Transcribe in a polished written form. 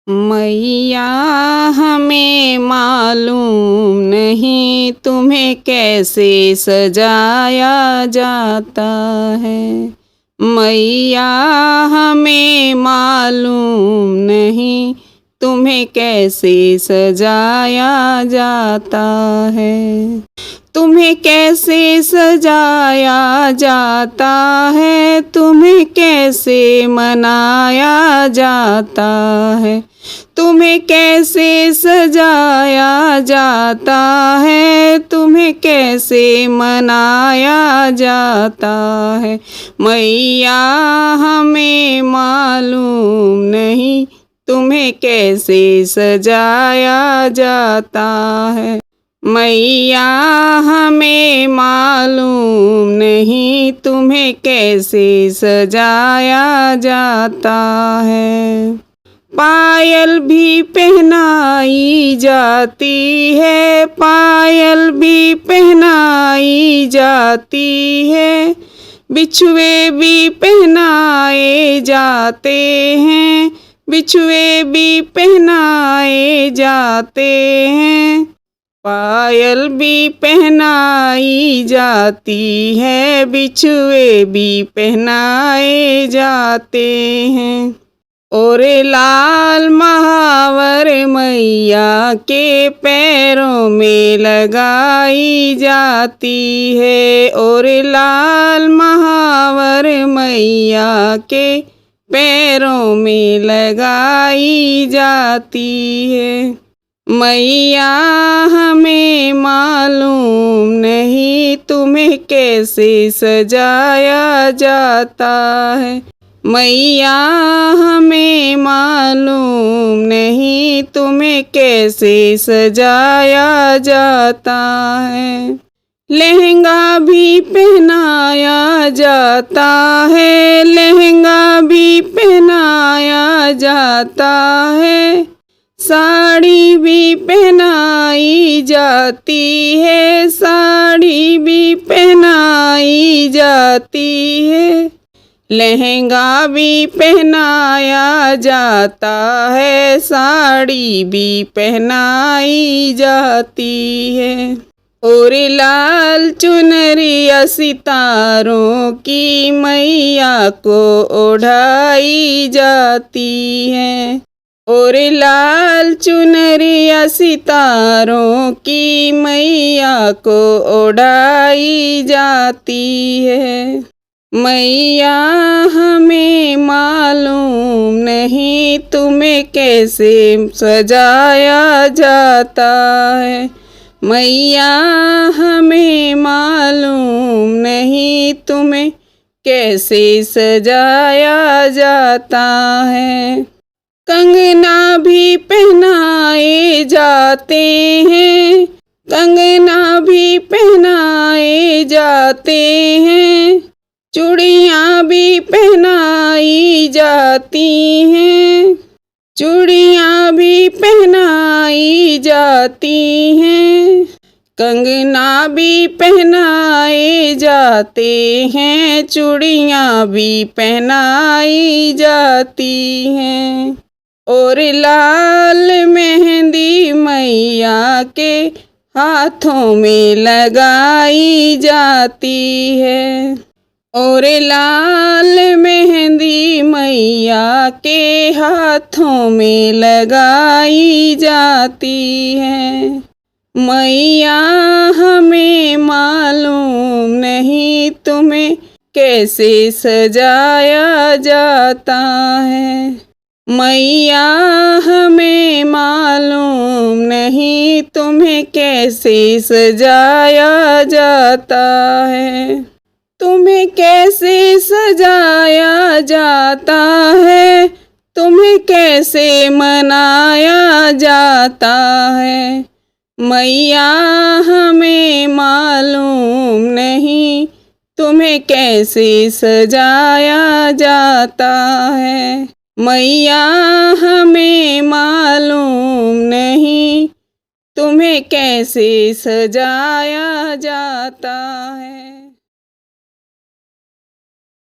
मैया हमें मालूम नहीं तुम्हें कैसे सजाया जाता है। मैया हमें मालूम नहीं तुम्हें कैसे सजाया जाता है। तुम्हें कैसे सजाया जाता है, तुम्हें कैसे मनाया जाता है। तुम्हें कैसे सजाया जाता है, तुम्हें कैसे मनाया जाता है। मैया हमें मालूम नहीं तुम्हें कैसे सजाया जाता है। मैया हमें मालूम नहीं तुम्हें कैसे सजाया जाता है। पायल भी पहनाई जाती है, पायल भी पहनाई जाती है। बिछुए भी पहनाए जाते हैं, बिछुए भी पहनाए जाते हैं। पायल भी पहनाई जाती है, बिछुए भी पहनाए जाते हैं। और लाल महावर मैया के पैरों में लगाई जाती है। और लाल महावर मैया के पैरों में लगाई जाती है। मैया हमें मालूम नहीं तुम्हें कैसे सजाया जाता है। मैया हमें मालूम नहीं तुम्हें कैसे सजाया जाता है। लहंगा भी पहनाया जाता है, लहंगा भी पहनाया जाता है। साड़ी भी पहनाई जाती है, साड़ी भी पहनाई जाती है। लहंगा भी पहनाया जाता है, साड़ी भी पहनाई जाती है। और लाल चुनरिया सितारों की मैया को ओढ़ाई जाती है। और लाल चुनरिया सितारों की मैया को ओढ़ाई जाती है। मैया हमें मालूम नहीं तुम्हें कैसे सजाया जाता है। मैया हमें मालूम नहीं तुम्हें कैसे सजाया जाता है। कंगना भी पहनाए जाते हैं, कंगना भी पहनाए जाते हैं। चूड़ियाँ भी पहनाई जाती हैं, चूड़ियाँ भी पहनाई जाती हैं। कंगना भी पहनाए जाते हैं, चूड़ियाँ भी पहनाई जाती हैं। और लाल मेहंदी मैया के हाथों में लगाई जाती है। और लाल मेहंदी मैया के हाथों में लगाई जाती है। मैया हमें मालूम नहीं तुम्हें कैसे सजाया जाता है। मैया हमें मालूम नहीं तुम्हें कैसे सजाया जाता है। तुम्हें कैसे सजाया जाता है, तुम्हें कैसे मनाया जाता है। मैया हमें मालूम नहीं तुम्हें कैसे सजाया जाता है। मैया हमें मालूम नहीं तुम्हें कैसे सजाया जाता है।